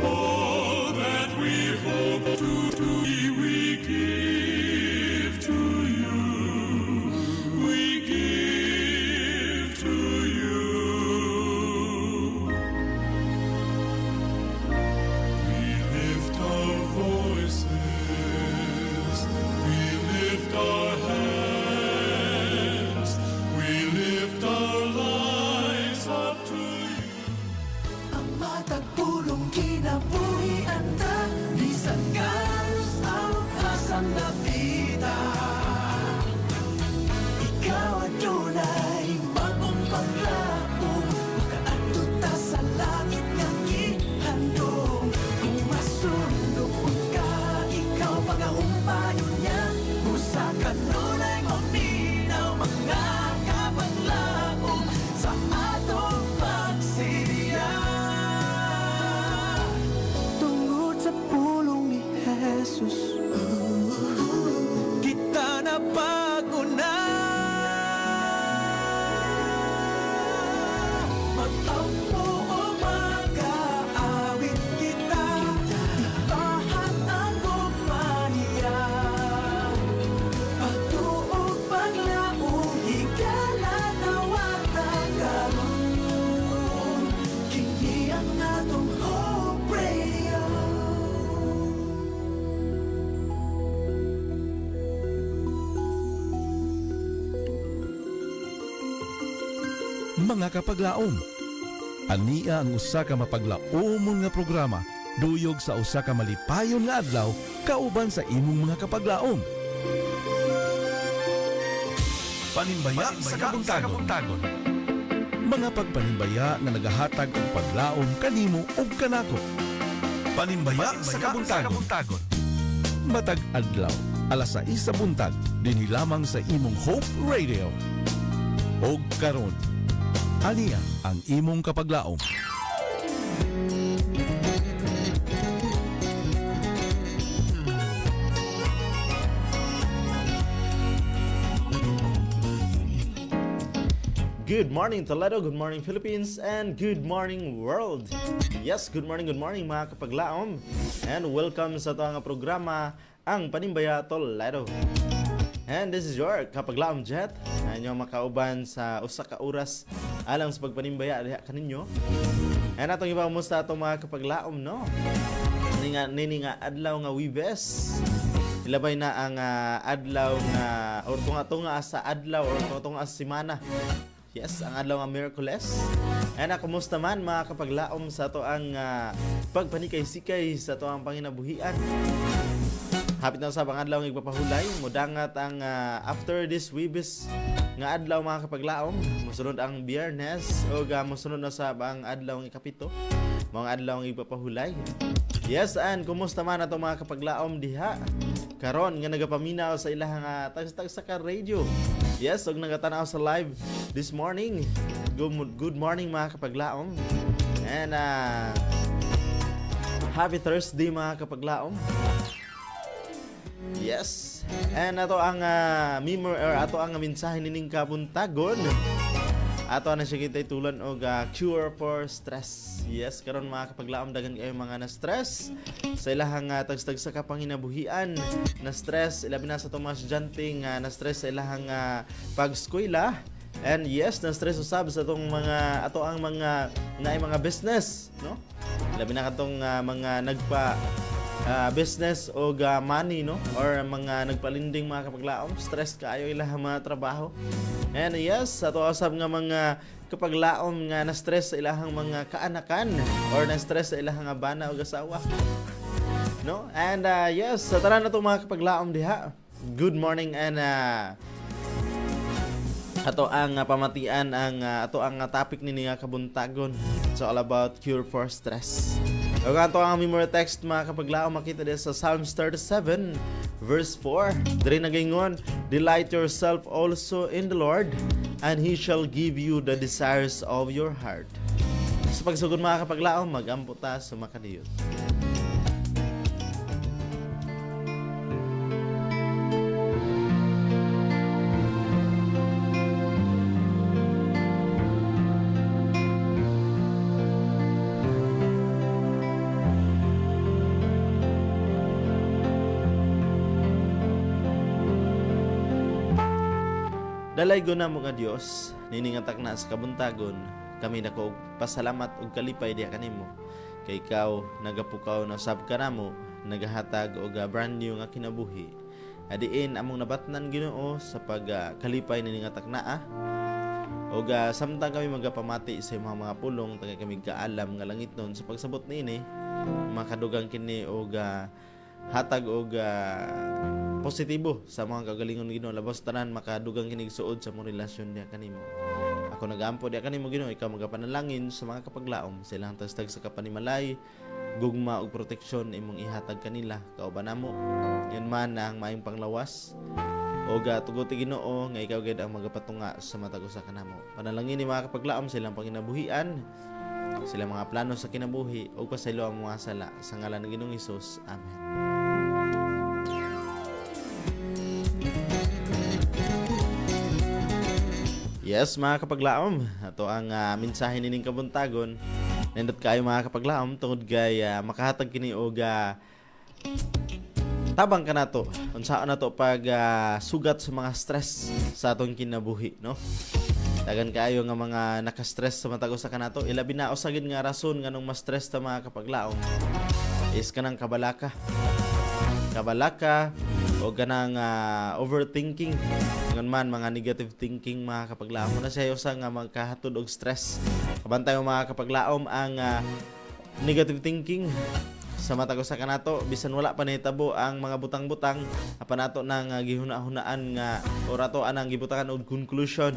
all that we hope to we give to you. We give to you. We lift our voices. We lift our hands. We lift our lives up to you. Ang matagpulong kinabuhi anda di sa kalos ang asang napita. Ikaw adunay bagong paglaom, makaadto ta sa langit nga gihandom. Kung masundok ka, ikaw pagahumpayon niya. Usa ka nunay maminaw mga kapaglaom sa atong pagsidiya. Tungod sa pulong ni Jesus, kita na paguna. Magtampo o mag-aawit kita, ipahan ang kumanya. Pagtuog paglaong, higala nawata karon. Kini ang atong Hope Radio. Mga kapaglaom, ania ang usa ka mapaglaomon nga programa duyog sa usa ka malipayon nga adlaw kauban sa imong mga kapaglaom. Panimbaya sa kabuntagon. Mga pagpanimbaya nga nagahatag og paglaom kanimo ug kanako. Panimbaya sa kabuntagon. Matag adlaw, alas 6 sa buntag, dinhi lamang sa imong Hope Radio. Og karon, ania ang imong kapaglaom. Good morning Toledo, good morning Philippines, and good morning world. Yes, good morning mga kapaglaom. And welcome sa ito nga programa, ang Panimbaya Toledo. And this is your kapaglaom Jet. Na inyo makauban sa usa ka oras alang sa pagpanimbaya diha kaninyo. And atong ipamusta atong mga kapaglaom, no? Nini nga adlaw nga Wibes. Ilabay na ang adlaw nga or tunga-tunga sa adlaw or tunga-tunga sa semana. Yes, ang adlaw nga Miyerkules. And kumusta man mga kapaglaom sa ato ang pagpanikay-sikay sa ato ang panginabuhian. Hapit na sa adlaw nga igpapahulay, mudangat ang after this Wibes nga adlaw mga kapaglaom, musunod ang Biyernes o musunod na sa ang adlaw nga ikapito, mga adlaw nga igpapahulay. Yes, and kumusta man ato mga kapaglaom diha karon nga nagapaminaw sa ilahang tagsa ka radio. Yes, og nagatanaw sa live this morning. Good morning mga kapaglaom. And happy Thursday mga kapaglaom. Yes. And ato ang ato ang mensahe nining kabuntagon. Ato na siya kitay tulan og cure for stress. Yes, karon mga kapaglaom dagan kayo mga na-stress sa ilahang tagstag sa kapanginabuhian, na-stress ilabi na sa itong mga estudyante na-stress sa ilahang pag-eskwela. And yes, na-stress usab sa itong mga ato ang mga business, no? Ilabi na katong mga nagpa business o money, no? Or mga nagpalinding mga kapaglaom, stress kaayo ilang mga trabaho. And yes, ato usab nga mga kapaglaom nga na-stress sa ilahang mga kaanakan or na-stress sa ilahang bana o asawa, no? And yes, sa tanan nato mga kapaglaom diha, good morning. And ato ang pamatian ang ato ang topic nini nga kabuntagon. So all about cure for stress. O ato ang memory text mga kapaglaom makita din sa Psalms 37 verse 4. Diri nagingon, delight yourself also in the Lord, and He shall give you the desires of your heart. Sa pagsugod mga kapaglaom, mag-ampo ta sa makadiyot. Nalaygo na mo nga Dios, niningatak na sa kabuntagon, kami nako pasalamat og kalipay diha kanimo. Kay ikaw nagapukaw na sab ka namo, nagahatag og brand new nga kinabuhi. Adiin among nabatnan Ginoo sa pagkalipay niningatak naa. Og samtang kami magapamati sa mga pulong, tagay kami kaalam nga langit nun sa pagsabot niini, makadugang kini og hatag og positibo sa mga kagalingon Ginoo, labas tanan makadugang kinig suod sa mong relasyon niya kanimo. Ako nagaampo diha kanimo Ginoo, ikaw magapanalangin sa mga kapaglaom sa ilang tagstag sa kapanimalay, gugma og proteksyon imong ihatag kanila kauban namo. Yan man ang maayong panglawas. Og tuguti Ginoo nga ikaw gid ang magapatunga sa matag usa kanamo. Panalangin ni mga kapaglaom sa ilang panginabuhian, sila mga plano sa kinabuhi ug pasaylo ang mga sala sa ngalan ng Ginoong Hesus. Amen. Yes, mga kapaglaom, ato ang mensahe nining kabuntagon. Nindot kayo mga kapaglaom tungod kay makahatag kini og tabang ka nato. Unsaon nato pag sugat sa mga stress sa atong kinabuhi, no? Dagan kayo nga mga naka-stress sa matag usa kanato, ilabi na usagid nga rason nganong ma-stress ta mga kapaglaom is kanang kabalaka. Kabalaka o ganang overthinking, ngan man mga negative thinking mga kapaglaom na siya usa nga magkahatod og stress. Kabantay mo mga kapaglaom ang negative thinking sa matag usa kanato, bisan wala pa nahitabo ang mga butang-butang apan nato nang gihuna-hunaan nga or ato anang gibutangan og conclusion,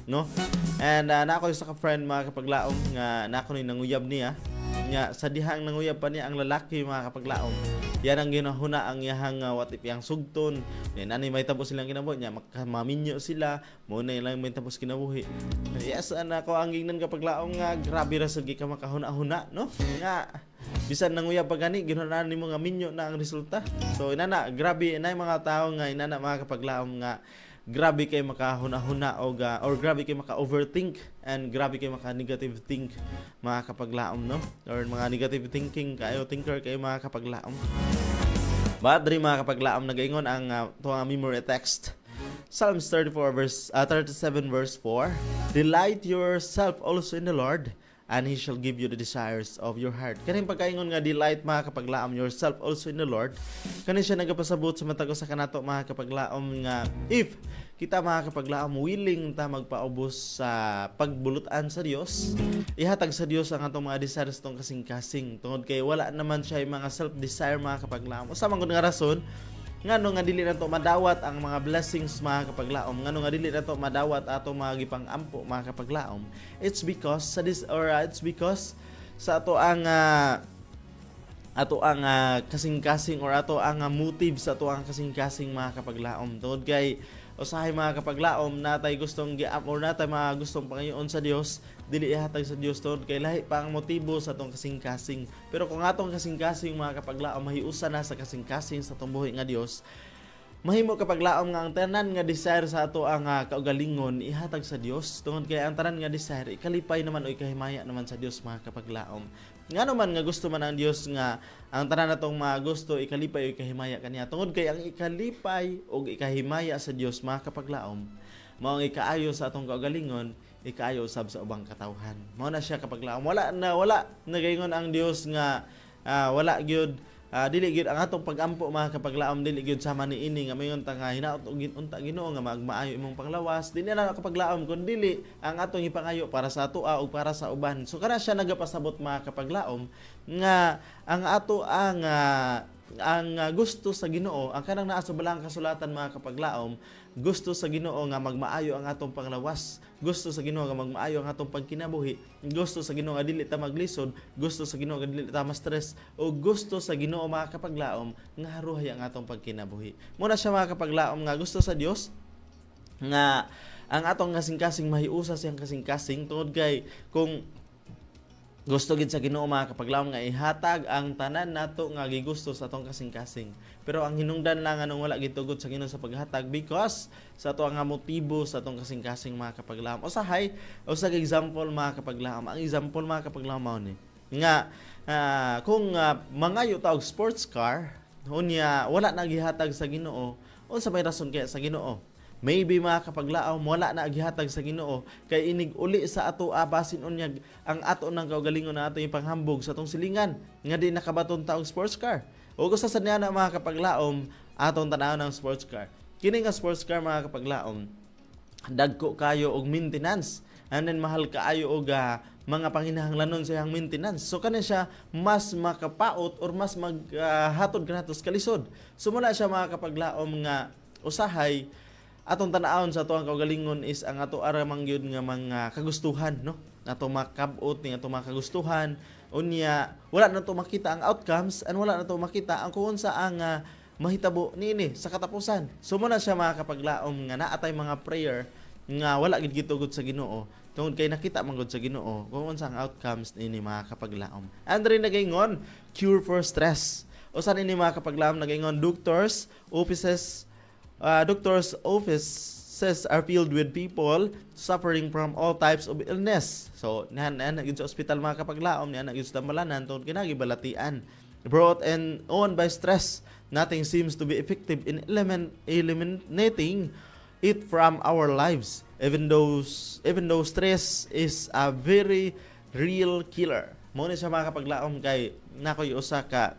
no? And nako sa ka friend mga kapaglaom nga nako ni nanguyab niya nga sa dihang nanguyab pa niya ang lalaki mga kapaglaom. Yan ang ginahuna ang iyahang what if yang sugton. Nani may tapos silang kinabuhi niya, makaminyo sila, mo na ilang may tapos kinabuhi. Yes, ako ang gingnan kapaglaom nga grabe ra sagi ka makahuna-huna, no? Nga bisan nanguyab pa gani ginahunaan nimo nga minyo na ang resulta. So inana grabe inay mga tao nga inana mga kapaglaom nga grabe kay makahuna-huna or grabe kay maka-overthink and grabe kay maka-negative think mga kapaglaom, no? Or mga negative thinking kayo, thinker kayo mga kapaglaom. But diri mga kapaglaom nagaingon ang tuang memory text. Psalms 37 verse 4. Delight yourself also in the Lord, and He shall give you the desires of your heart. Kaning pagkaingon nga delight mga kapaglaom yourself also in the Lord, kani siya nagapasabot sa matag usa kanato mga kapaglaom nga if kita mga kapaglaom willing ta magpaubos sa pagbulutan sa Dios, ihatag sa Dios ang atong mga desires tong kasing-kasing tungod kay wala naman siya mga self-desire mga kapaglaom. Usa man gud nga rason ngano nga dili nato madawat ang mga blessings mga kapaglaom, ngano nga dili nato madawat ato mga gipang-ampo mga kapaglaom, it's because sa ato ang kasing-kasing or ato ang motive sa ato ang kasing-kasing mga kapaglaom. Tungod kay usahay mga kapaglaom natay gustong or natay mga gustong pangayoon sa Dios, dili ihatag sa Dios tungod kay lahi pa ang motibo sa atong kasing-kasing. Pero kung atong kasing-kasing mga kapaglaom mahiusa na sa kasing-kasing sa atong buhi nga Dios, mahimo kapaglaom nga ang tanan nga desire sa ato ang kaugalingon ihatag sa Dios tungod kay ang tanan nga desire ikalipay naman o ikahimaya naman sa Dios mga kapaglaom. Ngano man nga gusto man ang Dios nga ang tanan natong mga gusto ikalipay o ikahimaya kaniya, tungod kay ang ikalipay o ikahimaya sa Dios mga kapaglaom mao ang ikaayo sa atong kaugalingon, ikaayo usab sa ubang katawhan. Mao na siya kapaglaom, wala nagaingon ang Dios nga wala gyud dili gyud ang atong pagampo mga kapaglaom, dili gyud sama ni ini nga mayon ta nga hinaot og unta Ginoo nga magmaayo imong panglawas, dili na kapaglaom kun dili ang atong ipangayo para sa atoa o para sa uban. So kana siya nagapasabot mga kapaglaom nga ang ato ang gusto sa Ginoo, ang kanang naa sa balang kasulatan mga kapaglaom, gusto sa Ginoo nga magmaayo ang atong panglawas, gusto sa Ginoo nga magmaayo ang atong pagkinabuhi, gusto sa Ginoo nga dili ta maglisod, gusto sa Ginoo nga dili ta ma-stress, o gusto sa Ginoo mga kapaglaom nga haruhay ang atong pagkinabuhi. Muna siya mga kapaglaom nga gusto sa Dios nga ang atong kasing-kasing mahiusa siyang kasing-kasing tungod kay kung gusto gid sa Ginoo mga kapaglaom nga ihatag ang tanan nato nga gigusto sa atong kasing-kasing. Pero ang hinungdan lang anong wala gitugot sa Ginoo sa paghatag because sa ato nga motibo sa atong kasing-kasing mga kapaglaom. Usahay, usa ka example mga kapaglaom. Ang example mga kapaglaom mao ni nga kung mangayo ta og sports car, unya wala na gihatag sa Ginoo, unsa may rason kaya sa Ginoo? maybe mga kapaglaom wala na gihatag sa Ginoo kay inig uli sa ato basin unyag ang ato ng kaugalingon na ato ipanghambog sa atong silingan nga di nakabaton taog sports car. O gusto sa niya na mga kapaglaom atong tanaw ng sports car. Kini nga sports car mga kapaglaom dagko kayo og maintenance and then mahal kaayo og mga panginahanglanon sa iyang maintenance. So kani siya mas makapaot or mas maghatod kanatos kalisod. So muna siya mga kapaglaom nga usahay atong tan-awon sa ato ang kaugalingon is ang ato aramang gyud nga mga kagustuhan, no? Ato makabot ning ato mga kagustuhan unya wala na to makita ang outcomes and wala na to makita ang kung sa ang mahitabo niini sa katapusan. So muna siya mga kapaglaom nga naatay mga prayer nga wala gid gitugod sa Ginoo tungod kay nakita man gud sa Ginoo kung unsa ang outcomes niini mga kapaglaom. And rin nagaingon cure for stress. Usa niini mga kapaglaom nagaingon doctors offices are filled with people suffering from all types of illness. So niyan gid sa ospital mga kapaglaom niyan gid sa tambalanan tungod kay nagibalatian brought and on by stress. Nothing seems to be effective in eliminating it from our lives, even though stress is a very real killer. Mo ni sa mga kapaglaom kay nakoy usa ka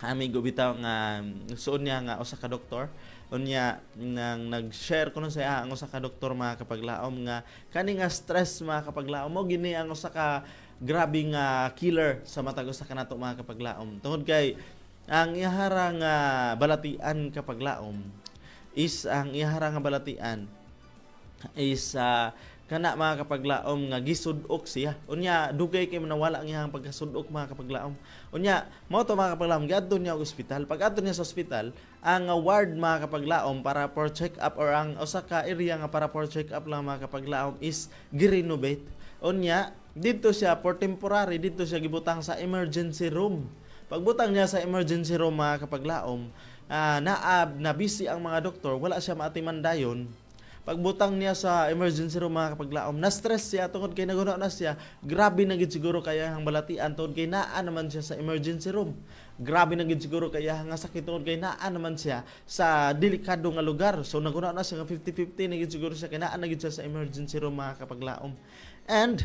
amigo bitaw nga suon niya nga usa ka doktor unya nang nag-share ko nun sa iya ang usa ka doktor mga kapaglaom nga kani nga stress mga kapaglaom mo gini ang usa ka grabe nga killer sa matag usa kanato mga kapaglaom tungod kay ang iharang balatian kapaglaom is kana mga kapaglaom nga gisudok siya. Unya dugay kay manawala ang iyang pagkasudok mga kapaglaom. Unya mao to mga kapaglaom giadto niya og ospital. Pag adto niya sa ospital, ang ward mga kapaglaom para for check up or ang usa ka area nga para for check up lang mga kapaglaom is girenovate. Unya dito siya for temporary dito siya gibutang sa emergency room. Pagbutang niya sa emergency room mga kapaglaom, na busy ang mga doktor, wala siya maatiman dayon. Pagbutang niya sa emergency room mga kapaglaom, na-stress siya tungod kay naguno na siya. Grabe na gid siguro kaya ang balatian tungod kay naa naman siya sa emergency room. Grabe na gid siguro kaya nga sakit tungod kay naa naman siya sa delikado nga lugar. So naguno na siya nga 50-50 na gid siguro siya kay naa na gid siya sa emergency room mga kapaglaom. And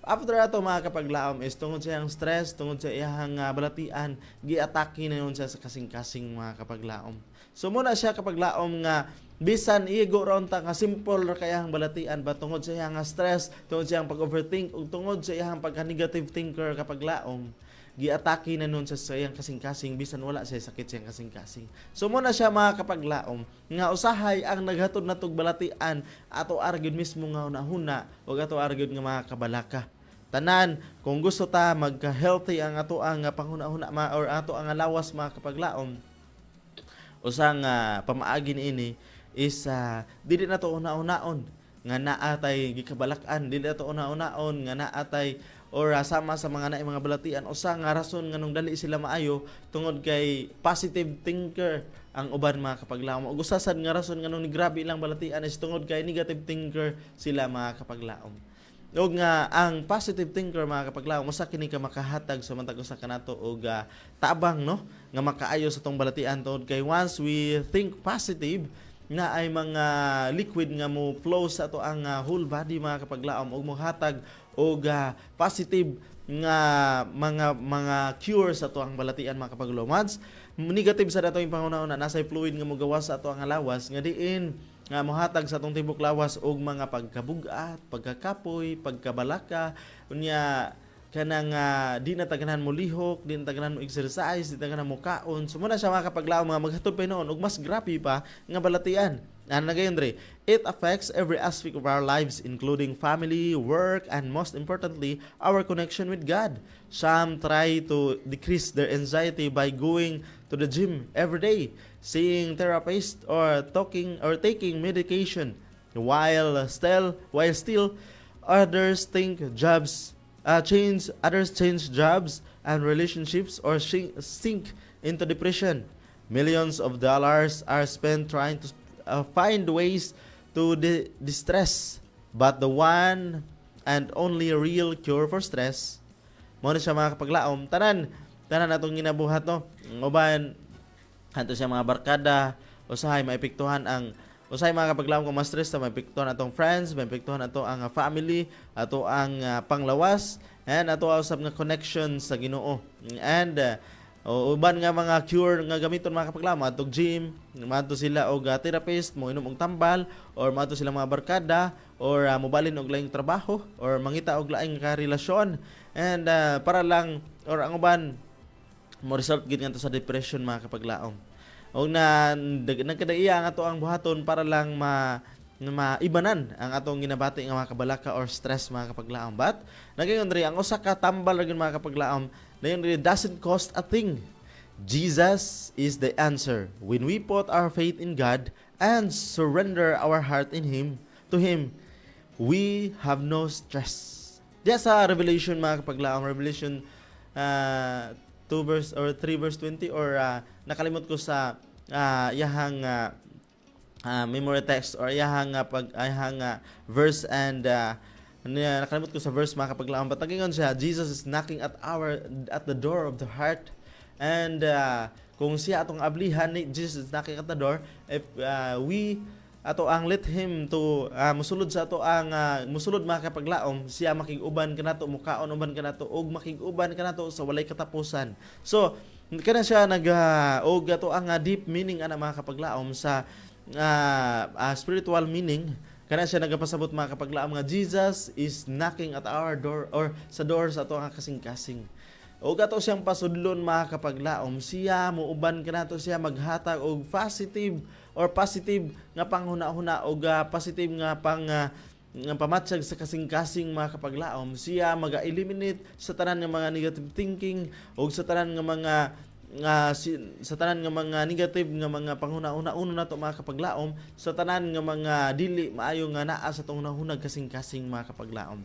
after ato mga kapaglaom is tungod sa iyang stress, tungod sa iyang balatian, giatake na yun siya sa kasing-kasing mga kapaglaom. So muna siya kapaglaom nga bisan igo ron ta nga simple ra kayang balatian ba tungod sa iyang stress, tungod sa iyang pag-overthink ug tungod sa iyang pagka-negative thinker kapaglaom, giatake na nun sa iyang kasing-kasing bisan wala siya sakit sa iyang kasing-kasing. So muna siya mga kapaglaom nga usahay ang naghatod natog balatian ato argyud mismo nga hunahuna ug ato argyud nga mga kabalaka. Tanan, kung gusto ta magka-healthy ang ato ang panghuna-huna or ato ang lawas mga kapaglaom, usang pamaagi ini is dili na to una-unaon nga naatay gikabalakan, dili na to una-unaon nga naatay or sama sa mga mga balatian usa nga rason nganong dali sila maayo tungod kay positive thinker ang uban mga kapaglaom. Ug usa sad nga rason nganong ni grabe ilang balatian is tungod kay negative thinker sila mga kapaglaom. Og nga ang positive thinker mga kapaglaom usa kini ka makahatag sa matag usa kanato og tabang no nga makaayo sa tong balatian tungod kay once we think positive na ay mga liquid nga mo flow sa ato ang whole body mga kapaglaom og mohatag og positive nga mga cure sa ato ang balatian mga kapaglaom. Once negative sa dato yung panghuna-una nasa fluid nga mogawas sa ato ang lawas nga diin nga mohatag sa atong tibok lawas og mga pagkabugat, pagkakapoy, pagkabalaka, unya kanang di na taganan mo lihok, di na taganan mo exercise, di na taganan mo kaon. So muna siya mga kapaglaom mga maghatod pa noon og mas grabe pa nga balatian. Ano na gayon dre? It affects every aspect of our lives including family, work, and most importantly, our connection with God. Some try to decrease their anxiety by going to the gym every day, seeing therapist or taking medication while still others change jobs and relationships or sink into depression. Millions of dollars are spent trying to find ways to distress, but the one and only real cure for stress mo na siya mga kapaglaom. Tanan atong ginabuhat no. Uban hanto siya mga barkada usahay maepektuhan ang Usay mga kapaglaom kung ma-stress ta maapektuhan atong friends, maapektuhan ato ang family, ato ang panglawas, and ato usab nga connection sa Ginoo. And uban nga mga cure nga gamiton mga kapaglaom, atong gym, maadto sila og therapist, mo inom og tambal, or maadto sila mga barkada, or mobalin og laing trabaho, or mangita og laing ka relasyon. And para lang, or ang uban mo result gid ngadto sa depression mga kapaglaom. O nagkadaiya nga to ang buhaton para lang maibanan ang atong ginabati nga mga kabalaka or stress mga kapaglaom. But nagayon diri ang usa ka tambal ra gyud mga kapaglaom, dayon diri doesn't cost a thing. Jesus is the answer. When we put our faith in God and surrender our heart in to Him, we have no stress. Diya sa Revelation mga kapaglaom, Revelation 2 verse or 3 verse 20, or nakalimot ko sa iyahang memory text or iyahang verse, and nakalimot ko sa verse mga kapaglaom. Patagingon siya, Jesus is knocking at the door of the heart, and kung siya atong ablihan ni Jesus is knocking at the door, if we ato ang let him to musulod sa ato ang musulod mga kapaglaom, siya makig-uban kanato, mukaon uban kanato, og makig-uban kanato sa walay katapusan. So kana siya og ato ang deep meaning ana mga kapaglaom sa spiritual meaning. Kana siya nagapasabot mga kapaglaom nga Jesus is knocking at our door, or sa door sa ato ang kasing-kasing. Og ato siyang pasudlon mga kapaglaom, siya muuban kanato, siya maghatag og positive nga panghuna-huna, og positive nga pamatsag sa kasing-kasing mga kapaglaom. Siya maga-eliminate sa tanan nga mga negative thinking, og sa tanan nga mga negative nga mga panghuna-huna uno nato mga kapaglaom, sa tanan nga mga dili maayo nga naa sa tong hunahunag kasing-kasing mga kapaglaom.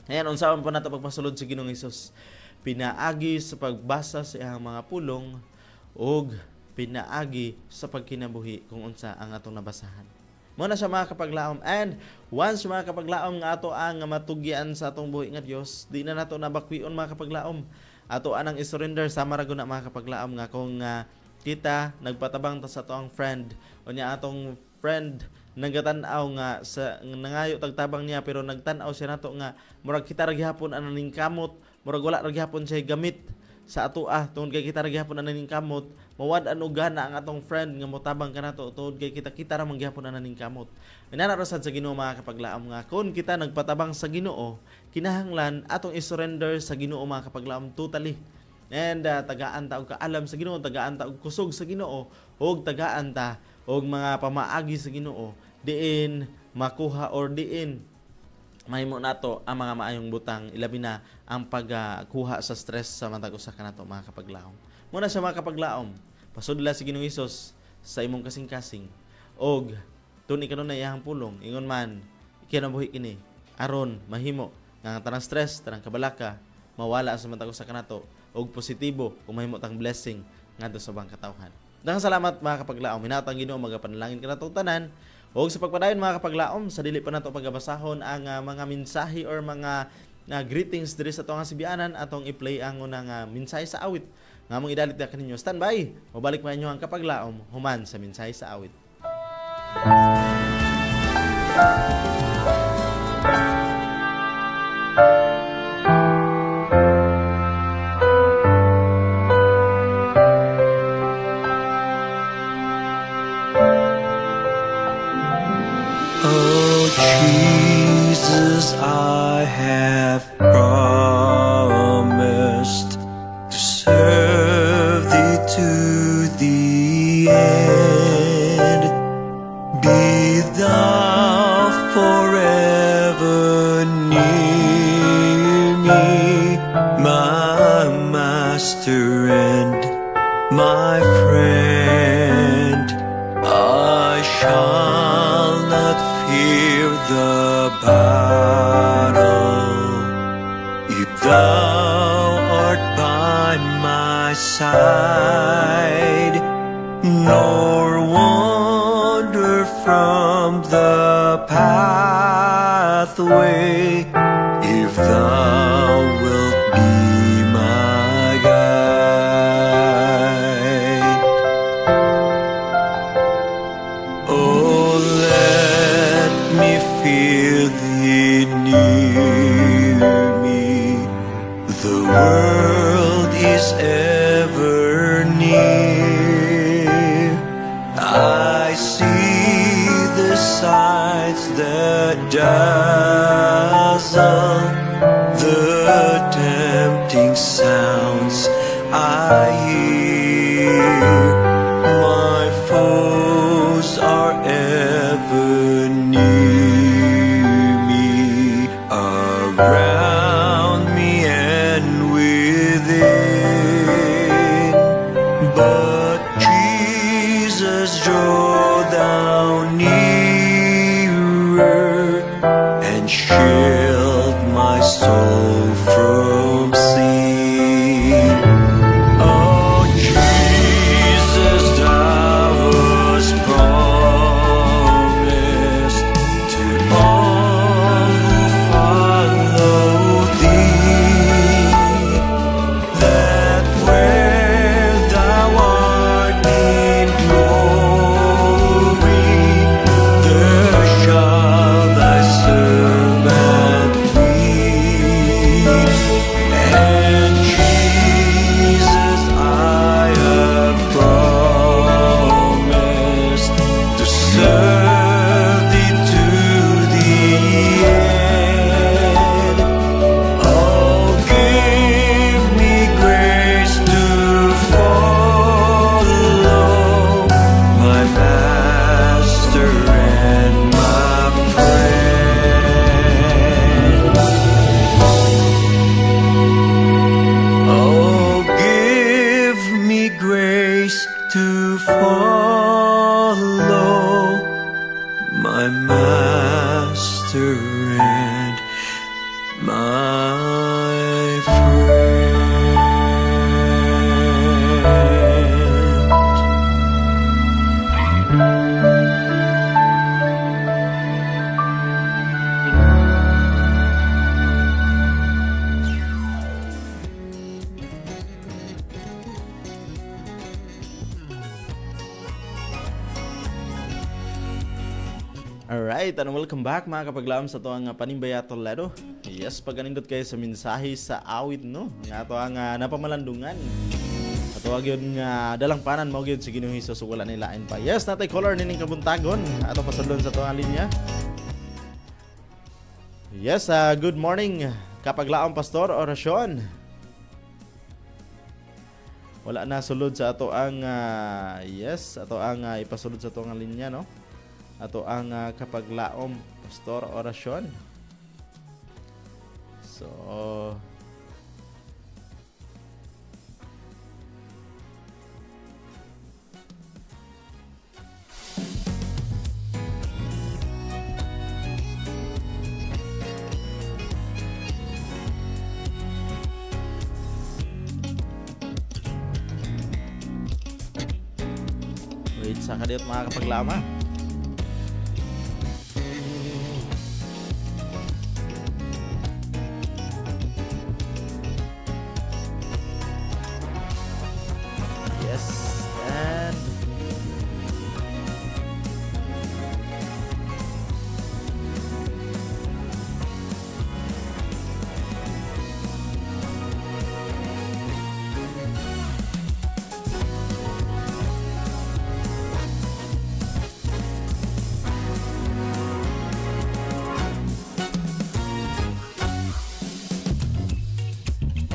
Ayan, unsaon pa nato pagpasulod sa Ginoong Hesus? Pinaagi sa pagbasa sa iyang mga pulong, og pinaagi sa pagkinabuhi kung unsa ang atong nabasahan. Muna siya mga kapaglaom, and once mga kapaglaom nga ato ang matugyan sa atong buhi nga Dios, di na nato nabakwion mga kapaglaom. Ato anang i-surrender sa maragon na mga kapaglaom nga kung kita nagpatabang ta sa ato ang friend, o niya atong friend nagatan-aw nga sa nangayo tagtabang niya, pero nagtan-aw siya nato nga murag kita ra gihapon ananing kamot, murag wala ra gihapon siya gamit sa ato tungod kay kita ra gihapon ananing kamot, mawad-an og gana ang atong friend nga motabang kanato tungod kay kita ra man gihapon ananing kamot. Inanarasad sa Ginoo mga kapaglaom nga kung kita nagpatabang sa Ginoo, kinahanglan atong i-surrender sa Ginoo mga kapaglaom totally. And tagaan ta og kaalam sa Ginoo, tagaan ta og kusog sa Ginoo, og tagaan ta og mga pamaagi sa Ginoo, diin makuha or diin mahimo nato ang mga maayong butang, ilabi na ang pagkuha sa stress sa matag usa kanato mga kapaglaom. Muna sa mga kapaglaom, pasudla si Ginoong Hesus sa imong kasing-kasing, og tuni kanon na iyang pulong, ingon man kinabuhi kini aron mahimo nga tanang stress, tanang kabalaka mawala sa matag usa kanato, og positibo kung mahimo tang blessing ngadto sa bang katawhan. Daghang salamat mga kapaglaom, hinatang Ginoo magapanalangin kanatong tanan. Og sa pagpadayon mga kapaglaom, sa dili pa nato pagabasahon ang mga mensahe or mga greetings diri sa atong sibianan, atong i-play ang unang mensahe sa awit nga among idalit na kaninyo. Standby, mabalik pa inyo ang kapaglaom human sa mensahe sa awit. Jesus, I have promised to serve thee to the end. Be thou forever near me, my master and my friend. I shall not fear the battle if thou art by my side, nor wander from the pathway if thou wilt be my guide. Oh, is ever near. I see the sights that dazzle, the tempting sounds I hear. My foes are ever near me, around me and within. But Jesus, draw thou nearer and shield my soul from sin. Oh Jesus, thou hast promised to all who follow thee, that where thou art in glory, there shall thy servant be. And Jesus, I have promised to serve thee to the end. Oh, give me grace to follow my Master and my friend. Oh, give me grace to follow my Master and my friend. Alright, and welcome back mga kapaglaom sa ito ang Panimbaya Toledo. Yes, pagkanindot kayo sa mensahe sa awit, no? Nga ito ang napamalandungan. At huwag yun nga dalang panan mo yun sa Ginoong Hesus wala nilain pa. Yes, natay color nining kabuntagon. Ato pasadlon sa ito ang linya. Yes, good morning kapaglaom Pastor Orasyon. Wala na sulod sa ato ang yes, ato ang ipasulod sa ito ang linya, no? Ato ang kapaglaom Pastor Orasyon. So wait sa kadiyot mga kapaglama.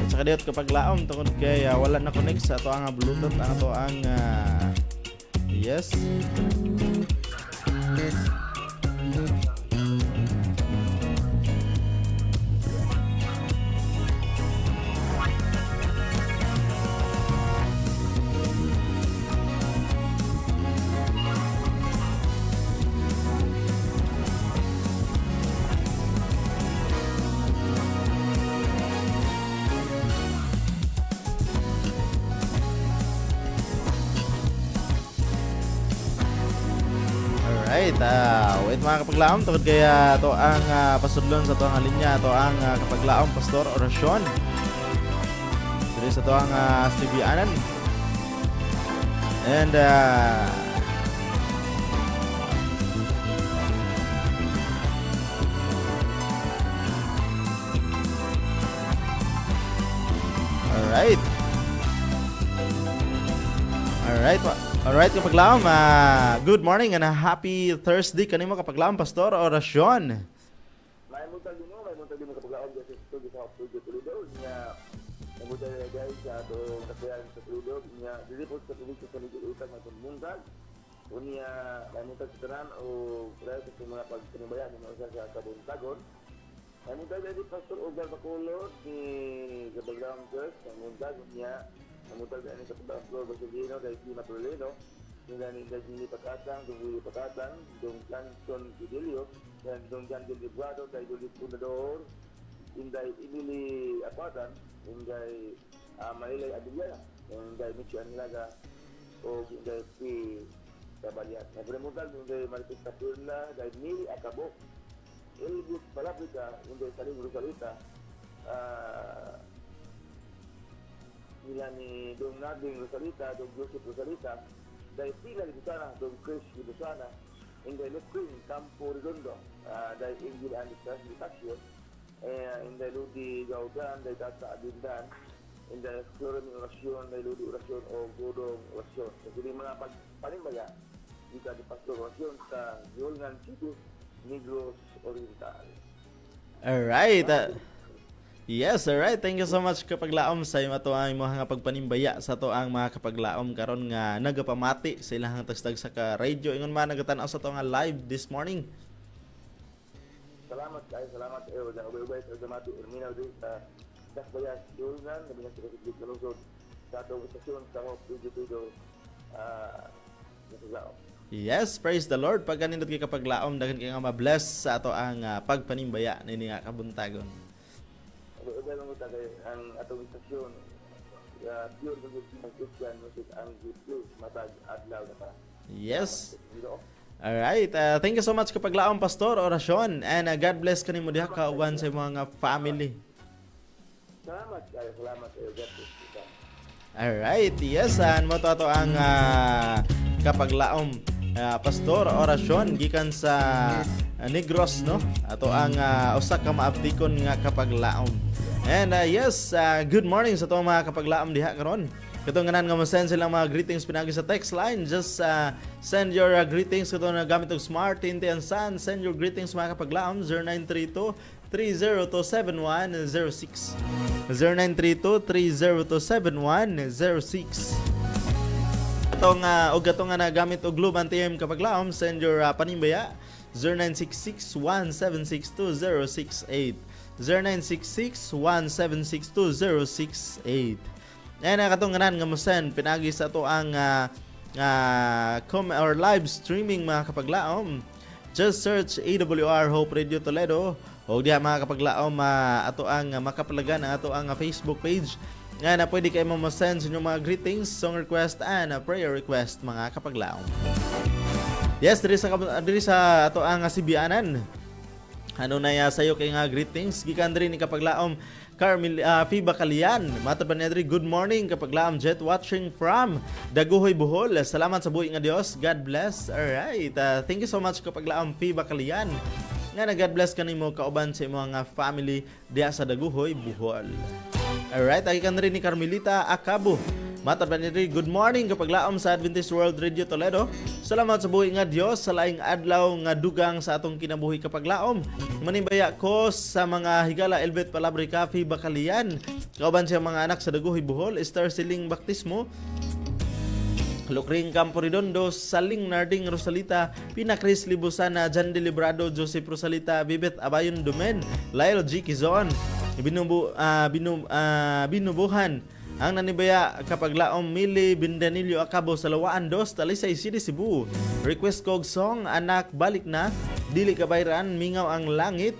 Sa kadiyot kapag laom tungod kay wala na connect sa ato ang Bluetooth ang ato ang yes. Alright, wait mga kapaglaom, tungod kaya ito ang pasudlon sa ito ang linya, ito ang kapaglaom Pastor Orasyon. Dito sa ito ang Stibianan. And alright. Alright kapaglaom. Good morning and a happy Thursday kanimo kapaglaom Pastor Orasyon. May muntag din kapag laon sa studio sa studio Toledo niya namuda dahil sa ato kasayan sa Toledo niya dilipot sa tubig sa Toledo utang na muntag unya may muntag sa tanan o dahil sa mga pagpanibayan ng mga sa kabuntagon may muntag din Pastor Ogar Bacolod ni Kapaglaom Church ang muntag niya namuntag din sa Pastor Basilino dahil si Matulino nila ni Dajili Pakatang, Dunguli Pakatang, Dong Johnson Fidelio, dan Dong Jan Del Librado, Day Dulit Punador, Inday Emily Apatan, Inday Marilay Abilia, Inday Micho Anilaga, o Inday P. Kabaliat. Nagremutal, Inday Maritis Tapurla, Day Mili Akabo, Elbus Palabrika, Inday Saling Rosalita, nila ni Dong Nading Rosalita, Dong Joseph Rosalita, dahil sila di sana, Dong Chris di sana, inday Lepring, Campo Redondo, dahil Ingrid Anistas di Tasyo, inday Ludi Gaudan, dahil Tata Adindan, inday Floren Orasyon, dahil Ludi Orasyon o Godong Orasyon. Jadi mga panimbaya, dito di Pastor Orasyon sa Yolngan City, Negros Oriental. Alright. Yes, alright. Thank you so much kapaglaom sa imo ang mga pagpanimbaya sa to ang mga kapaglaom karon nga nagapamati sa ilang tagstag sa ka radio ingon man nagatan-aw sa to nga live this morning. Salamat kayo dan ubay-ubay sa gamati Erminaw din sa Dasbayas Yolngan, nabilang sa Kasibig na lungsod sa atong istasyon sa Hop Tudo Nasaglaom. Yes, praise the Lord. Pag ganindot kay kapaglaom daghan kay nga ma-bless sa ato ang pagpanimbaya nini nga kabuntagon. Ubay lang ito ang atong istasyon pure ng Christian music ang pure matag adlaw na pa. Yes. Alright, thank you so much kapaglaom Pastor Orasyon and God bless kanimo diha kauban sa mga family. Salamat kayo, God bless you. Alright, yes, mo to ang kapaglaom Pastor Orasyon gikan sa Negros no ato ang usa ka maabtikon nga kapaglaom. And yes, good morning sa to mga kapaglaom diha karon. Katong ganan nga mo-send silang mga greetings pinagi sa text line. Just send your greetings katong gamit og Smart Tinte and Sun. Send your greetings mga kapaglaom 0932-3027-106 0932-3027-106. Katong nga nagamit og Globe TM kapaglaom, send your panimbaya 0966-176-2068 0966-176-2068. And katong ganan nga mo-send pinagi sa to ang or live streaming mga kapaglaom. Just search AWR Hope Radio Toledo o diha mga kapaglaom ato ang makapalagan ang ato ang Facebook page. Nga na pwede kayo mo-send sa inyong mga greetings, song request and prayer request mga kapaglaom. Yes, diri sa ato ang Sibianan. Ano na sayo kay nga greetings gikan diri ni kapaglaom Fiba Kalian. Matod ba niya diri, good morning kapaglaom jet watching from Daguhoy Bohol. Salamat sa buhi nga Dios. God bless. Alright. Thank you so much kapaglaom Fiba Kalian. Nga na God bless kanimo kauban sa mga family diha sa Daguhoy Bohol. Alright, gikan rin ni Carmelita Acabo. Matod ba niya diri, good morning kapaglaom sa Adventist World Radio Toledo. Salamat sa buhi nga Dios sa laing adlaw nga dugang sa atong kinabuhi kapaglaom. Manimbaya ko sa mga higala Elbet Palabre Cafe Bakalian. Kauban siya mga anak sa Daguhoy Bohol, Star Siling Baptismo, Lukring Campo Redondo, Saling Narding Rosalita, Pina Chris Libusana, Jan de Librado, Joseph Rosalita, Bibet Abayon Dumen, Lyle G. Kizon, binubuhan ang nanibaya kapaglaom Mili Bindanilyo Acabo sa Lawaan Dos, Talisay City, Cebu. Request kog song Anak Balik Na, Dili Kabayran, Mingaw ang Langit.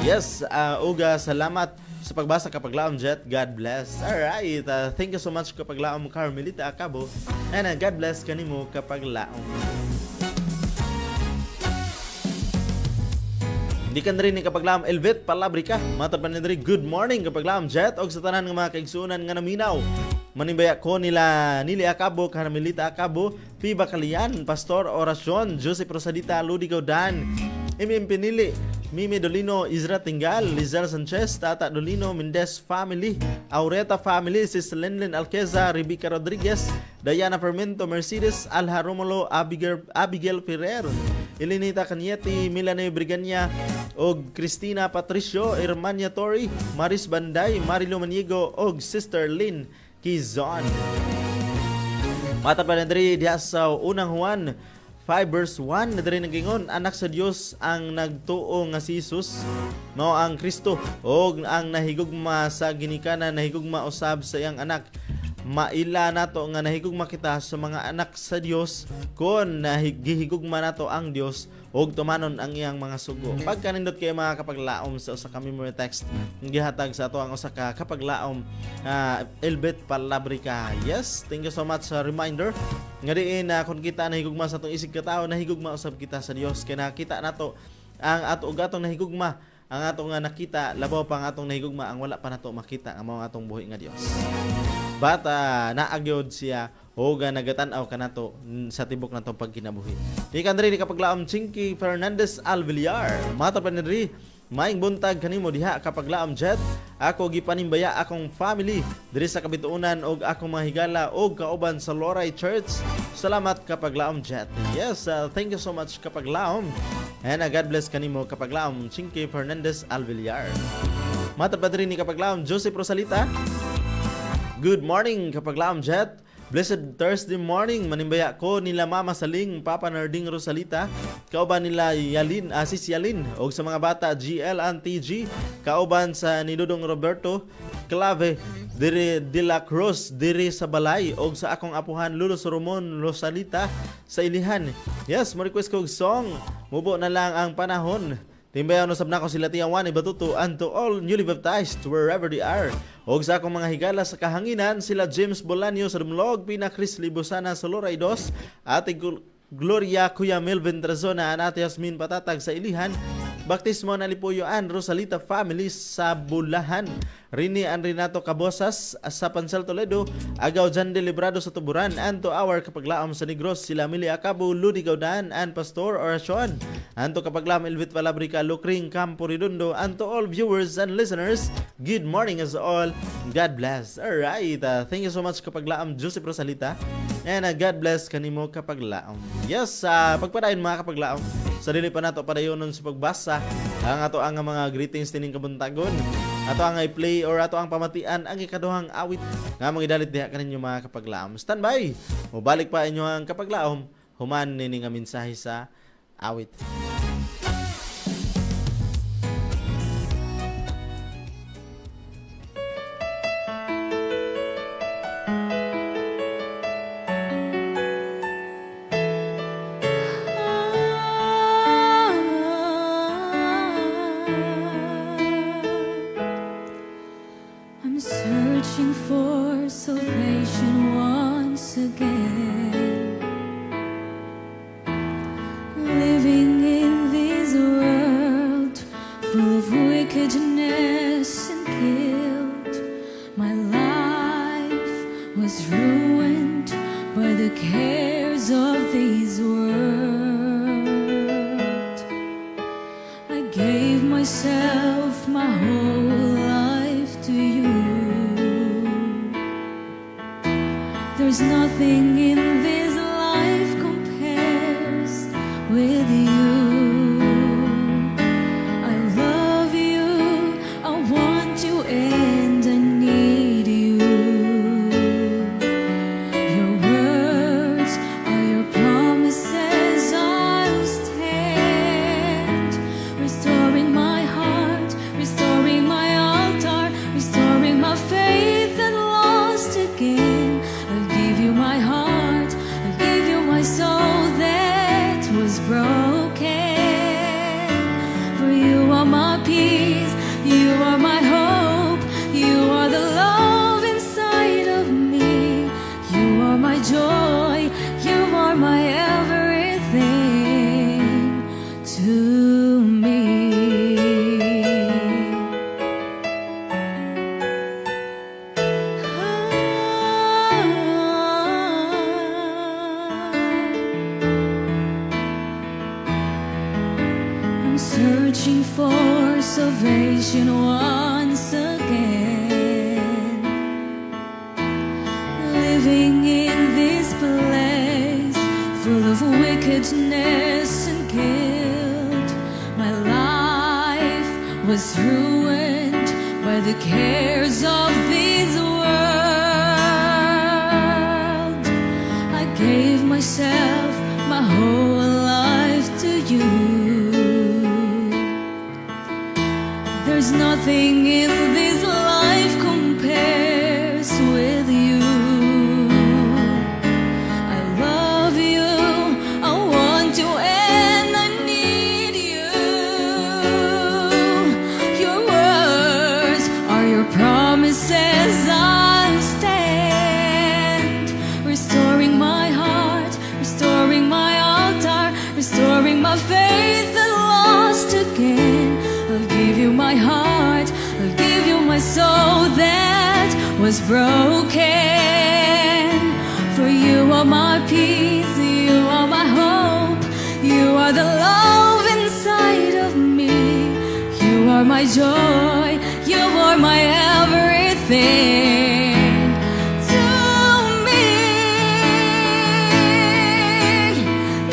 Yes, uga salamat sa pagbasa kapaglaom jet. God bless. Alright, thank you so much kapaglaom Carmelita Acabo and God bless kanimo kapaglaom. Hindi ka na rin ni kapaglaom Elvet Palabrika. Matod pa na rin, good morning kapaglaom jet og sa tanan ng mga kaigsunan nga naminaw. Manimbaya ko nila Nili Acabo, Carmelita Acabo, Fiba Kalian, Pastor Orasyon, Joseph Rosadita, Ludi Gaudan, MM Pinili, Mimi Dolino, Izra Tingal, Lizelle Sanchez, Tata Dolino, Mendez family, Aureta family, Sis Lenlen Alqueza, Rebecca Rodriguez, Diana Fermento, Mercedes, Alha Romulo, Abigail Ferrer, Elinita Canieti, Milane Brigania, og Cristina Patricio, Irmania Tori, Maris Banday, Marilo Manigo, og Sister Lynn Kizon. Mata pa na diri diha sa unang Juan 5 verse 1 na diri nagingon, anak sa Dios ang nagtuo nga si Jesus mao ang Kristo og ang nahigugma sa ginikanan, nahigugma usab sa iyang anak. Maila nato nga nahigugma kita sa mga anak sa Dios kon nahigihigugma nato ang Dios og tumanon ang iyang mga sugo. Pagkanindot kay mga kapaglaom sa usa ka memory text gihatag sa ato ang usa ka kapaglaom Elbet Palabrica. Yes, thank you so much sa reminder nga diin na kung kita nahigugma sa atong isig katao, nahigugma usab kita sa Dios kay nakita nato ang ato ug atong nahigugma, ang atong nga nakita labaw pa ang atong nahigugma ang wala pa nato makita ang mga atong buhi nga Dios. Bata naagyod siya o nagatan-aw kanato sa tibok natong pagkinabuhi. Di kan diri kapaglaom Chinky Fernandez Alvillar. Mata pa ni diri maing buntag kanimo diha kapaglaom Jet. Ako gipanimbaya akong family diri sa Kabituunan og akong mga higala og kauban sa Loray Church. Salamat kapaglaom Jet. Yes, thank you so much kapaglaom. And God bless kanimo kapaglaom Chinky Fernandez Alvillar. Mata pa diri ni kapaglaom Joseph Rosalita. Good morning kapaglaom Jet. Blessed Thursday morning, manimbaya ko nila Mama Saling, Papa Narding Rosalita, kauban nila Yalin, Sis Yalin, o sa mga bata GL and TG, kauban sa Nidudong Roberto, Clave, diri de la Cruz, diri sa Balay, o sa akong apuhan Lulos Romon Rosalita sa Ilihan. Yes, mo request ko song, mubo na lang ang panahon. Timbayan usab nako sila Tiawan Ibatuto and to all newly baptized wherever they are. Og sa akong mga higala sa kahanginan sila James Bolanio sa Dumlog, Pina Chris Libusana sa Loray 2, Ate Gloria Kuya Melvin Trazona, Ate Yasmin Patatag sa Ilihan, Baptismo na Lipuyoan Rosalita family sa Bulahan, Rini and Renato Cabosas sa Pansal Toledo, Agaw Jan de Librado sa Tuburan, and to our kapaglaom sa Negros sila Mili Acabo, Ludi Gaudan, and Pastor Oracion, and to kapaglaom Elvit Palabrica, Lucring Campo Redondo, and to all viewers and listeners, good morning as all, God bless. Alright, thank you so much kapaglaom Joseph Rosalita, and God bless kanimo kapaglaom. Yes, pagpadayon mga kapaglaom, sa dili pa nato padayonon sa pagbasa ang ato ang mga greetings tining kabuntagon, ato ang i-play or ato ang pamatian ang ikaduhang awit nga mangidalit diha kaninyo mga kapaglaom. Standby, mubalik pa inyo ang kapaglaom human nini nga mensahe sa awit. Searching for salvation once again, living in this world full of wickedness and guilt. My life was ruined by the cares of this world. I gave myself my whole life to you. There's nothing in this life compares with you. I love you, I want you, and I need you. Your words are your promises, I'll stand. Restoring my heart, restoring my altar, restoring my faith and lost again. My heart, I'll temptation once again. Living in this place full of wickedness and guilt, my life was ruined by the cares of this world. I gave myself, my whole life to you. There's nothing in this life compares with you. I love you, I want you, and I need you. Your words are your promises, I'll stand. Restoring my heart, restoring my altar, restoring my faith and lost again. I'll give you my heart, I'll give you my soul that was broken. For you are my peace, you are my hope, you are the love inside of me. You are my joy, you are my everything to me.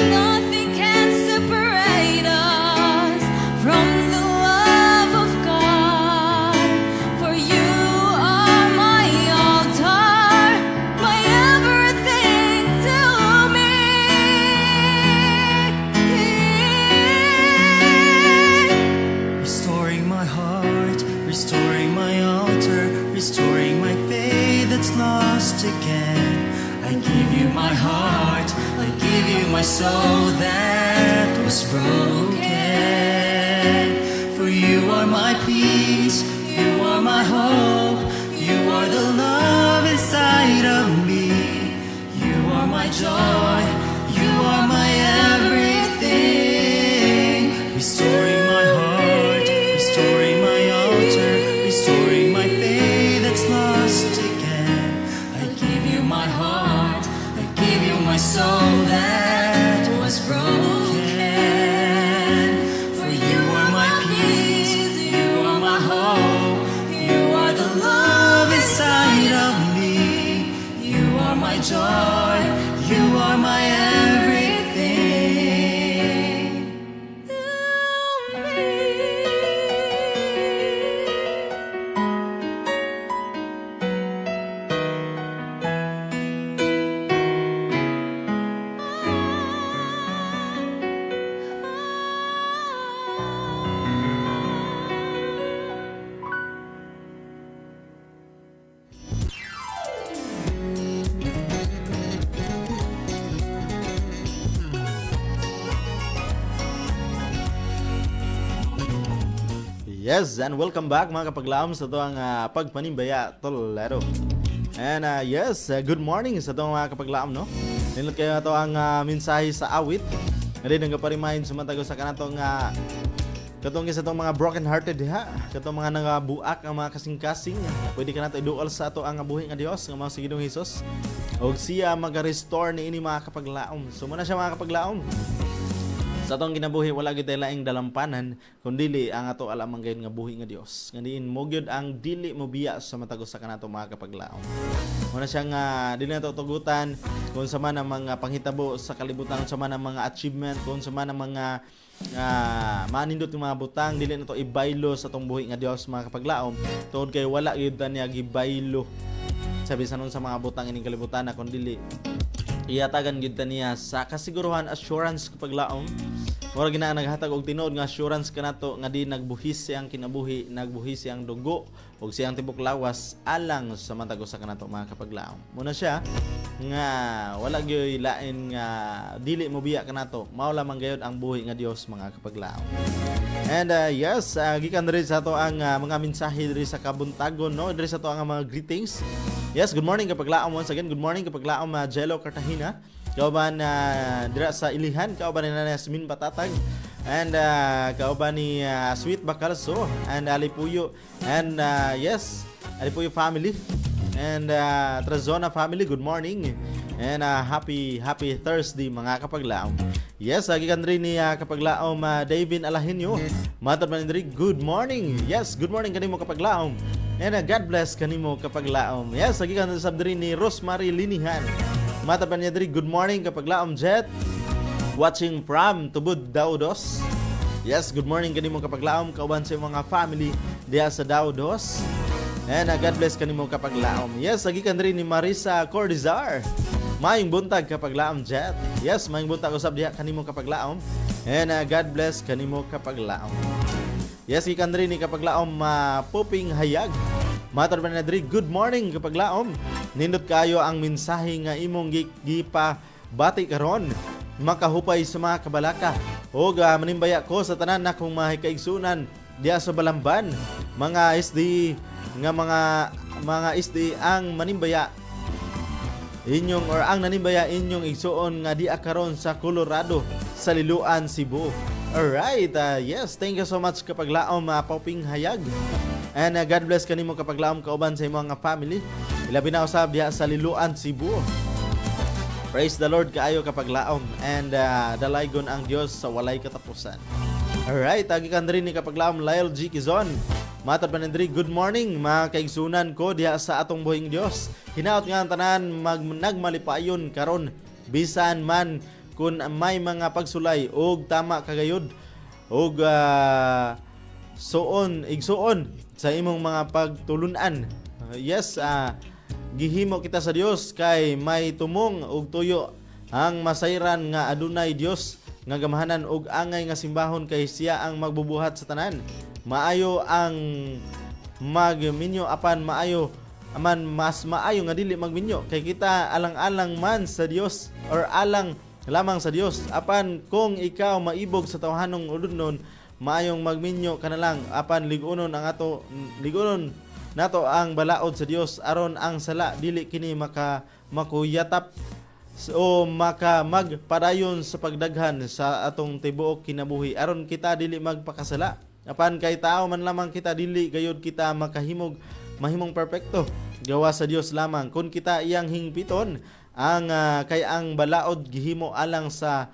Nothing can separate us from the love of God. For you are my altar, my everything to me. Restoring my heart, restoring my altar, restoring my faith that's lost again. I give you my heart, I give you my soul that was broken. For you are my peace, you are my hope, you are the love inside of me. You are my joy, you are my everything. Restoring my heart, restoring my altar, restoring my faith that's lost again. I give you my heart, I give you my soul that was broken. For you are my peace, you are my hope, you are the love inside of me. You are my joy, you are my everything. Yes, and welcome back mga kapaglaom sa ito ang pagpanimbaya Tolero. And good morning sa ito mga kapaglaom, no? Nindot kayo ito ang mensahe sa awit. Ngayon nga pa-remind sumatago sa kanatong katong isa itong mga broken hearted ha. Katong mga nangabuak ang mga kasing-kasing. Pwede ka nato iduol sa ito ang buhi nga Dios nga mga sa Ginoong Hesus. O siya mag-restore ni ini mga kapaglaom. So muna siya mga kapaglaom. Sa atong ginabuhi wala gyud tay laing dalampanan kundi ang ato alamang gayon nga buhi nga Dios. Nga diin mo gyud ang dili mo biya sa matagos sa kanato mga kapaglaom. Muna siya nga dili nato tugutan kung sa man ang mga panghitabo sa kalibutan, kung sa man ang mga achievement, kung sa man ang mga manindot ng mga butang, dili nato ibaylo sa atong buhi nga Dios mga kapaglaom. Tuod kay wala gyud niya gibaylo. Sabi sa nun sa mga butang ining kalibutan na kundi dili iyatagan gyud niya sa kasiguruhan assurance kapaglaom. Mura gina naghatag og tinuod nga assurance kanato nga di nagbuhis siyang kinabuhi, nagbuhis siyang dugo ug siyang tibok lawas alang sa matagos sa kanato mga kapaglaom. Muna siya nga wala gyud lain nga dili mo biya kanato, mao lamang gayud ang buhi nga Dios mga kapaglaom. And gikan diri sa ato ang mga mensahe diri sa kabuntagon, no? Diri sa ato ang mga greetings. Yes, good morning kapaglaom once again. Good morning kapaglaom Jello Cartagena. Kauban dira sa Ilihan, kauban ni Yasmin Batatag. And kauban ni Sweet Bacalso and Alipuyo. And Alipuyo family. And Trazona family, good morning. And happy Thursday mga kapaglaom. Yes, gikan rin ni kapaglaom Davin Alahinyo. Matod man diri, good morning. Yes, good morning kanimo kapaglaom. And God bless kanimo kapaglaom. Yes, gikan sab diri ni Rosemary Linihan. Matod man diri, good morning kapaglaom Jet. Watching from Tubod Daudos. Yes, good morning kanimo kapaglaom kauban sa mga family diya sa Daudos. And God bless kanimo kapaglaom. Yes, gikan rin ni Marisa Cordizar. Maayong buntag kapaglaom Jet. Yes, maayong buntag usab diha kanimo kapaglaom. And God bless kanimo kapaglaom. Yes, gikan rin ni kapaglaom Poping Hayag. Matod man diri, good morning kapaglaom. Nindot kayo ang mensahe nga imong gipa bati karon. Makahupay sa mga kabalaka. O manimbaya ko sa tanan na kung mahikaigsunan diya sa Balamban. Mga SD nga mga SD ang manimbaya inyong or ang nanimbaya inyong igsuon nga di karon sa Colorado sa Liloan, Cebu. Alright, yes, thank you so much kapaglaom Poping Hayag. And God bless kanimo kapaglaom kauban sa imong mga family. Ilabi na usab diha sa Liloan, Cebu. Praise the Lord kaayo kapaglaom and dalaygon ang Dios sa walay katapusan. Alright, gikan rin ni kapaglaom Lyle G. Kizon. Matod pa nindri, good morning mga kaigsunan ko diha sa atong buhing Dios. Hinaot nga ang tanan nagmalipayon karon bisan man kun may mga pagsulay og tama kagayod og igsuon sa imong mga pagtulunan. Yes, gihimo kita sa Dios kay may tumong og tuyo ang masayran nga adunay Dios nga gamahanan og angay nga simbahon kay siya ang magbubuhat sa tanan. Maayo ang magminyo apan maayo aman mas maayo nga dili magminyo kay kita alang-alang man sa Dios or alang lamang sa Dios. Apan kung ikaw maibog sa tawhanong uludnon, maayong magminyo ka na lang apan ligunon nato ang balaod sa Dios aron ang sala dili kini makuyatap o magpadayon sa pagdaghan sa atong tibuok kinabuhi aron kita dili magpakasala. Apan kay tao man lamang kita dili gayud kita mahimong perpekto. Gawa sa Dios lamang kun kita iyang hingpiton ang kay ang balaod gihimo alang sa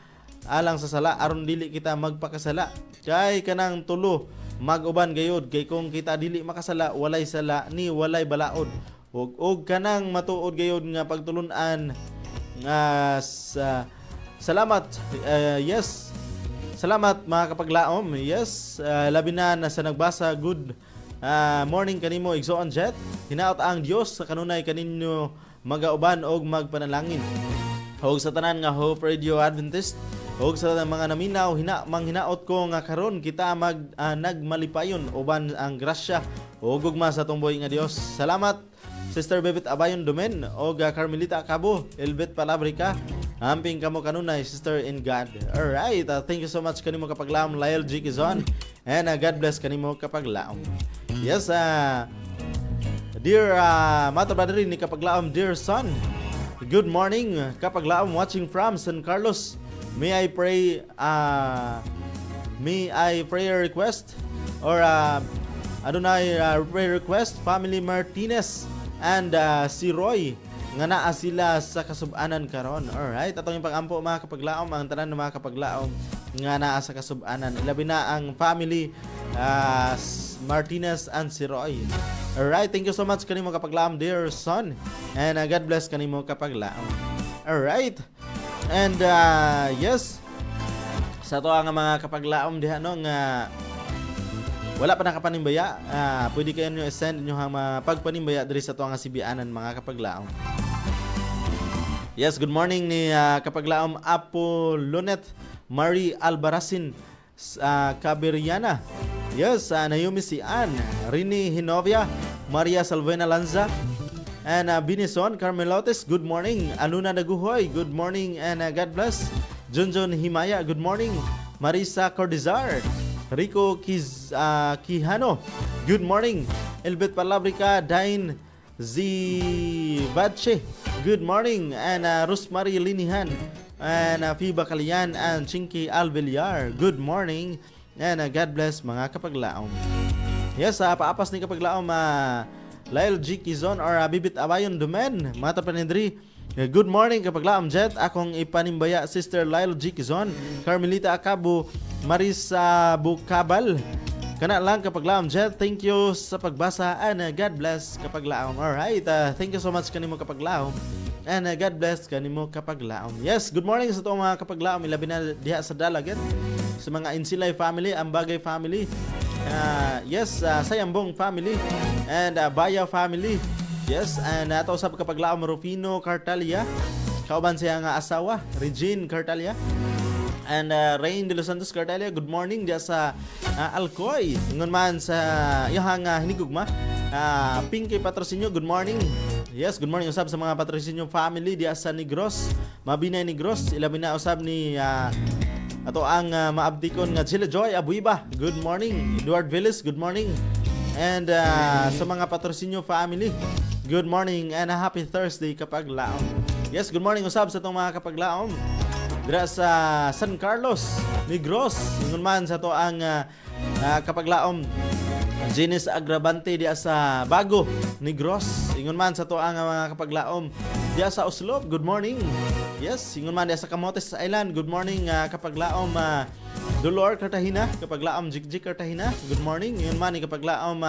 sala aron dili kita magpakasala. Kay kanang tulo mag-uban gayud kay kung kita dili makasala walay sala ni walay balaod. Og kanang matuod gayud nga pagtulunan salamat yes. Salamat mga kapaglaom. Yes, labi na sa nagbasa. Good morning kanimo igsoon Jet. Hinaot ang Dios sa kanunay kaninyo magauban og magpanalangin. Og sa tanan nga Hope Radio Adventist og sa mga naminaw manghinaot ko nga karon kita nagmalipayon uban ang grasya og gugma sa atong buhi nga Dios. Salamat Sister Bebet Abayon Domen og Carmelita Cabo, Elbet Palabrica. Amping kamo kanunay, sister in God. Alright, thank you so much kanimo kapaglaom Lyle G. Kizon. And God bless kanimo kapaglaom. Yes, dear matabadri ni kapaglaom, dear son. Good morning kapaglaom watching from San Carlos. May I pray prayer request or adunay prayer request family Martinez and si Roy nga naa sila sa kasub-anan karon. Alright, atong yung pagampo mga kapaglaom ang tanan ng mga kapaglaom nga naa sa kasub-anan. Ilabi na ang family Martinez and si Roy. Alright, thank you so much kanimo kapaglaom dear son. And God bless kanimo kapaglaom. Alright. And yes, sa to nga mga kapaglaom diha no nga wala pa nakapanimbaya, pwede kayo nyo send nyo ang pagpanimbaya diri sa to nga sibianan mga kapaglaom. Yes, good morning ni kapaglaom Apolonet Marie Albarazin Caberiana. Yes, Naomi Sian, Rini Hinovia, Maria Salvena Lanza, and Binison Carmelotes, good morning. Aluna Daguhoy, good morning and God bless. Junjun Himaya, good morning. Marisa Cordizar, Rico Quijano, good morning. Elbet Palabrica, Dain Zibache, good morning. And Rosemary Linihan, and Fiba Kalian, and Chinky Alvillar, good morning. And God bless mga kapaglaom. Yes, paapas ni kapaglaom Lyle G. Kizon or Bibit Abayon Dumen. Mga tapanindri, good morning kapaglaom Jet. Akong ipanimbaya Sister Lyle G. Kizon, Carmelita Acabo, Marisa Bukabal. Kana lang kapaglaom Jet. Thank you sa pagbasa and God bless kapaglaom. Alright, thank you so much kanimo kapaglaom. And God bless kanimo kapaglaom. Yes, good morning sa itong mga kapaglaom. Ilabi na diha sa Dalaget. Sa mga Insilay family, Ambagay family. Yes, Sayambong family. And Baya family. Yes, and ato sa kapaglaom Rufino Cartalia. Kauban siya nga asawa, Regine Cartalia. And Rain de los Santos Cartalia, good morning diya sa Alcoy. Ingon man sa iyang hinigugma. Pinky Patrocinio, good morning. Yes, good morning usab sa mga Patrocinio family diya sa Negros. Mabinay Negros, ilabi na usab ni ato ang maabdikon nga Chile Joy Abuiba. Good morning. Edward Villis, good morning. And sa mga Patrocinio family, good morning and a happy Thursday kapaglaom. Yes, good morning usab sa itong mga kapaglaom. Dira sa San Carlos, Negros. Ingon man sa to ang kapaglaom Genis Agravante diya sa Bago, Negros. Ingon man sa to ang mga kapaglaom diya sa Oslo. Good morning. Yes, ingon man diya sa Camotes Island. Good morning kapaglaom Dolor Cartagena, kapaglaom Jigjig Cartagena. Good morning. Ingon man ni kapaglaom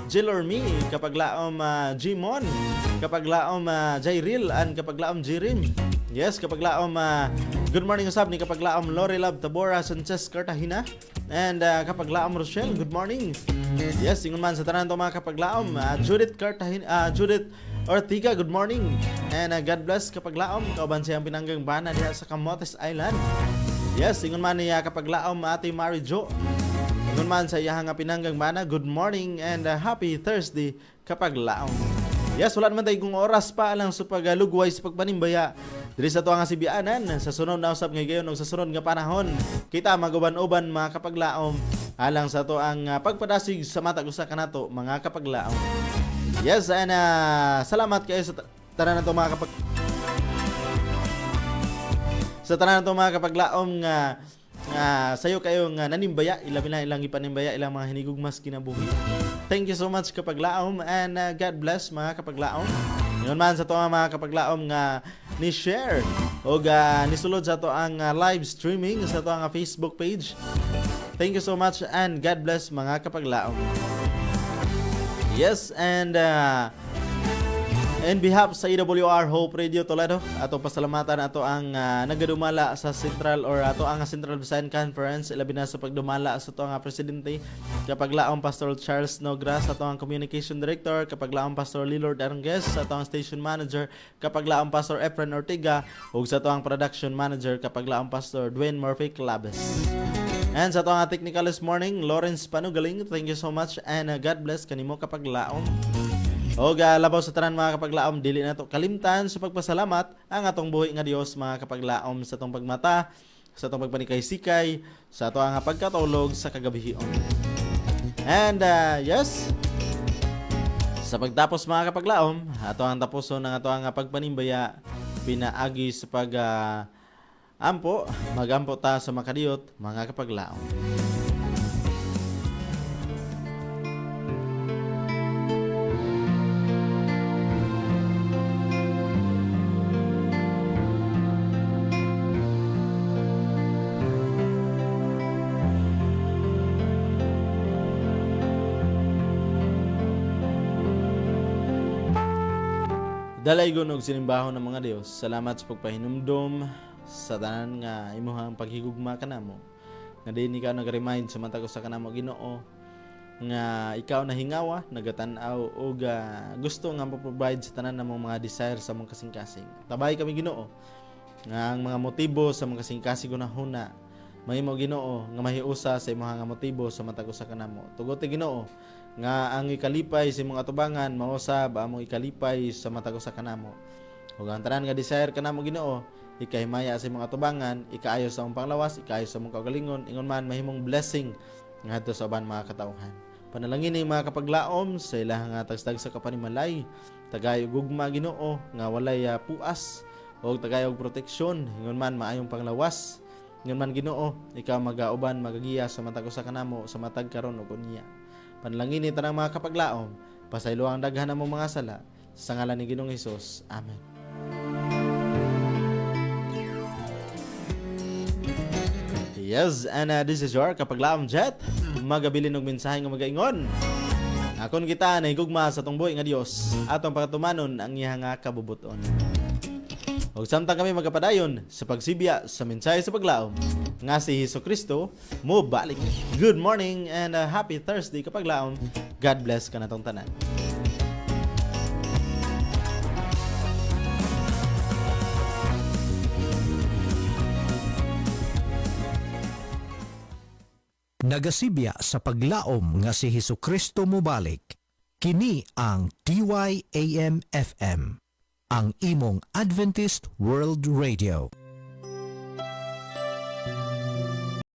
Jilormi, kapaglaom Jimon, kapaglaom Jairil and kapaglaom Jirim. Yes, kapaglaom good morning usab ni kapaglaom Lorelab Tabora Sanchez Cartagena and kapaglaom Rochelle. Good morning. Yes, ingon man sa tanan to mga kapaglaom Judith Cartagena, Judith Ortiga, good morning. And God bless kapaglaom kauban siyang pinanggang bana diha sa Camotes Island. Yes, ingon man niya kapaglaom Ate Mary Jo. Ingon man sa iyang pinanggang bana, good morning and happy Thursday kapaglaom. Yes, wala naman tayong oras pa lang sa pagalugway sa pagpanimbaya. Diri sa to nga sibianan sa sunod na usab nga gayon ug sa sunod nga panahon kita maguban-uban mga kapaglaom alang sa to ang pagpadasig sa matag usa kanato mga kapaglaom. Yes, and salamat kayo sa tanan nato mga sa tanan nato mga kapaglaom nga sayo kayo nga nanimbaya, ilabi na ilang ipanimbaya ilang mga hinigugmas kinabuhi. Thank you so much kapaglaom and God bless mga kapaglaom. Ngayon man sa to mga kapaglaom nga ni-share o nisulod sa to ang live streaming sa to ang Facebook page. Thank you so much and God bless mga kapaglaom. Yes, and in behalf sa EWR Hope Radio Toledo, ato pasalamatan ato ang nagadumala sa Central or ato ang Central Visayan Conference, ilabi na sa pagdumala sa ato ang presidente kapaglaong Pastor Charles Nogras, ato ang Communication Director kapaglaong Pastor Lilord Arangues, ato ang Station Manager kapaglaong Pastor Efren Ortiga, ug sa ato ang Production Manager kapaglaong Pastor Dwayne Murphy Claves. And sa ito nga technical this morning, Lawrence Panugaling, thank you so much and God bless kanimo kapaglaom. O labaw sa tanan mga kapaglaom, dili na to kalimtan sa pagpasalamat ang atong buhi nga Dios mga kapaglaom sa atong pagmata, sa atong pagpanikay-sikay, sa ato nga pagkatulog sa kagabihion. And yes, sa pagtapos mga kapaglaom, ato ang tapuson ng ato nga pagpanimbaya, pinaagi sa pag ampo, magampo ta sa makadiyot mga kapaglaom. Dalaygon og sinimbaho ng mga Dios. Salamat sa pagpahinumdom sa tanan nga imuhang paghigugma kanamo. Nga din ikaw nag-remind sa matag usa kanamo Ginoo nga ikaw nahingawa, nagatan-aw og gusto nga mo-provide sa tanan namong mga desire sa mong kasing-kasing. Tabay kami Ginoo nga ang mga motibo sa mong kasing-kasing gunahuna mahimo Ginoo nga mahiusa sa imong nga motibo sa matag usa kanamo. Tugot Ginoo nga ang ikalipay sa imong atubangan mausab among ikalipay sa matag usa kanamo. Ug ang tanan nga desire kanamo Ginoo ikahimaya sa imong atubangan, ikaayo sa imong panglawas, ikaayo sa imong kaugalingon, ingon man mahimong blessing ngadto sa uban mga katawhan. Panalangin ni mga kapaglaom sa ilang tagstag sa kapanimalay, tagay og gugma Ginoo nga walay puas o tagay og proteksyon, ingon man maayong panglawas. Ingon man Ginoo, ikaw magauban magagiya sa matag usa kanamo sa matag karon ug unya. Panalangin ni tanang mga kapaglaom Pasaylo ang daghan na mong mga sala sa ngalan ni Ginoong Hesus. Amen. Yes, and this is your Kapaglaom Jet. Magabilin og mensahe nga magaingon. Akon kita na higugma sa tong buhi nga Dios atong pagatumanon ang iya nga kabubuton. Og samtang kami magapadayon sa pagsibya sa mensahe sa paglaom nga si Hesukristo mo balik. Good morning and happy Thursday Kapaglaom. God bless ka natong tanan. Nagasibya sa paglaom nga si Hesukristo mobalik. Kini ang DYAM FM, ang imong Adventist World Radio.